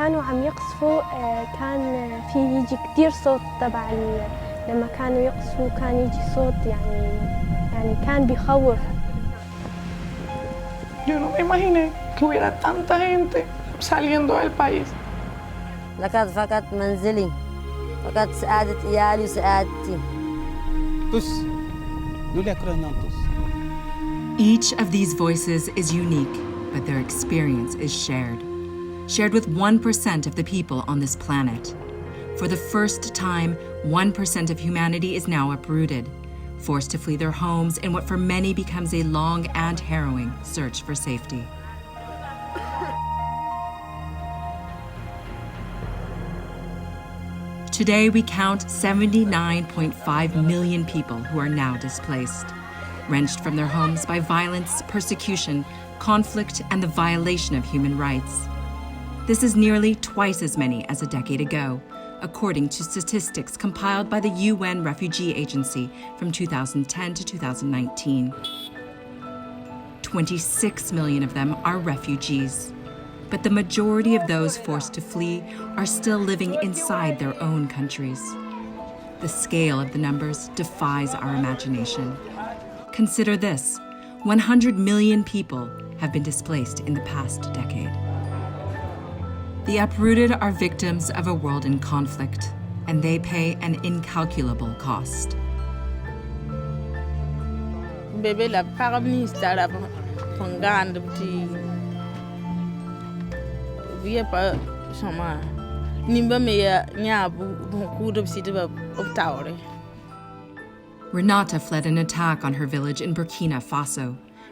كانوا عم يقصفوا كان في يجي كتير صوت تبع لما كانوا يقصفوا كان يجي صوت يعني كان بيخوف. Yo no me imaginé que hubiera tanta gente saliendo del país. لقد فقدت منزلي، فقدت سعادة عيالي وسعادتي. Each of these voices is unique, but their experience is shared with 1% of the people on this planet. For the first time, 1% of humanity is now uprooted, forced to flee their homes in what for many becomes a long and harrowing search for safety. Today, we count 79.5 million people who are now displaced, wrenched from their homes by violence, persecution, conflict, and the violation of human rights. This is nearly twice as many as a decade ago, according to statistics compiled by the UN Refugee Agency from 2010 to 2019. 26 million of them are refugees, but the majority of those forced to flee are still living inside their own countries. The scale of the numbers defies our imagination. Consider this: 100 million people have been displaced in the past decade. The uprooted are victims of a world in conflict, and they pay an incalculable cost. Bebe la paramista la panganda ti via pa sama nimba meya nyabu kudo bsidba optaure. Renata fled an attack on her village in Burkina Faso,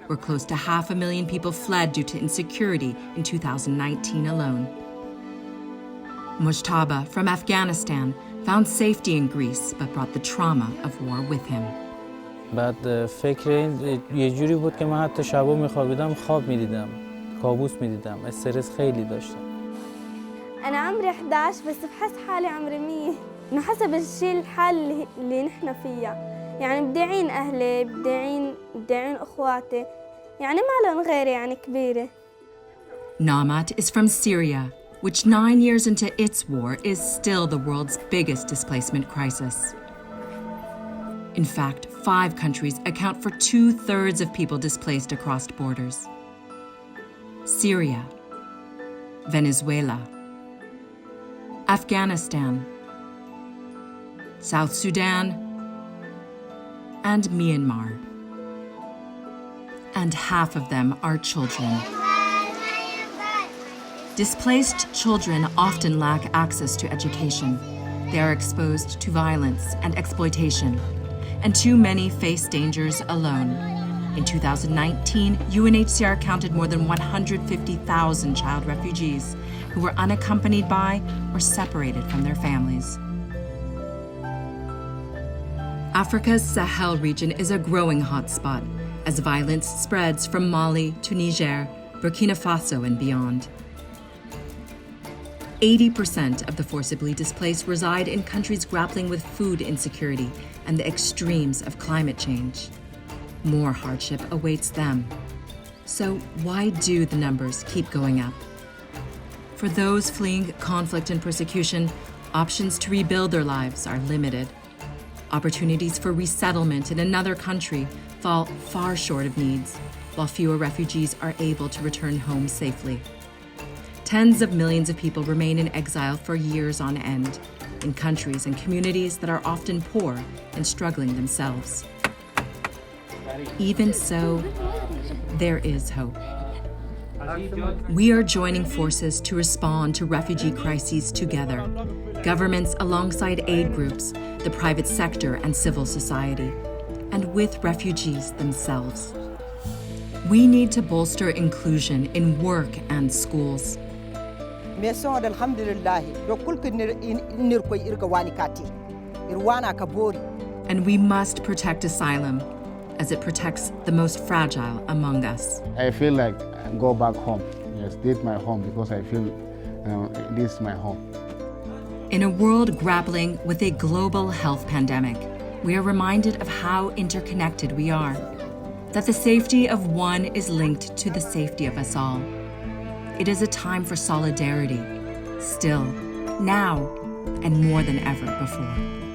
where close to 500,000 people fled due to insecurity in 2019 alone. Mujtaba from Afghanistan found safety in Greece but brought the trauma of war with him. بعد فکر یه جوری بود که من حتی شبا میخوابیدم خواب میدیدم، کابوس میدیدم، استرس خیلی داشتم. أنا عمري 11 بس بحس حالي عمري 100 إنه حسب الشيء الحال اللي نحن فيها، يعني بدي أعين أهلي، بدي أعين أخواتي، يعني ما لهم غيري يعني كبيرة. Namat is from Syria, which 9 years into its war is still the world's biggest displacement crisis. In fact, 5 countries account for 2/3 of people displaced across borders: Syria, Venezuela, Afghanistan, South Sudan, and Myanmar. And half of them are children. Displaced children often lack access to education. They are exposed to violence and exploitation, and too many face dangers alone. In 2019, UNHCR counted more than 150,000 child refugees who were unaccompanied by or separated from their families. Africa's Sahel region is a growing hotspot as violence spreads from Mali to Niger, Burkina Faso, and beyond. 80% of the forcibly displaced reside in countries grappling with food insecurity and the extremes of climate change. More hardship awaits them. So why do the numbers keep going up? For those fleeing conflict and persecution, options to rebuild their lives are limited. Opportunities for resettlement in another country fall far short of needs, while fewer refugees are able to return home safely. Tens of millions of people remain in exile for years on end, in countries and communities that are often poor and struggling themselves. Even so, there is hope. We are joining forces to respond to refugee crises together, governments alongside aid groups, the private sector and civil society, and with refugees themselves. We need to bolster inclusion in work and schools. And we must protect asylum, as it protects the most fragile among us. I feel like I go back home. Yes, this is my home because I feel this is my home. In a world grappling with a global health pandemic, we are reminded of how interconnected we are, that the safety of one is linked to the safety of us all. It is a time for solidarity, Still, now, and more than ever before.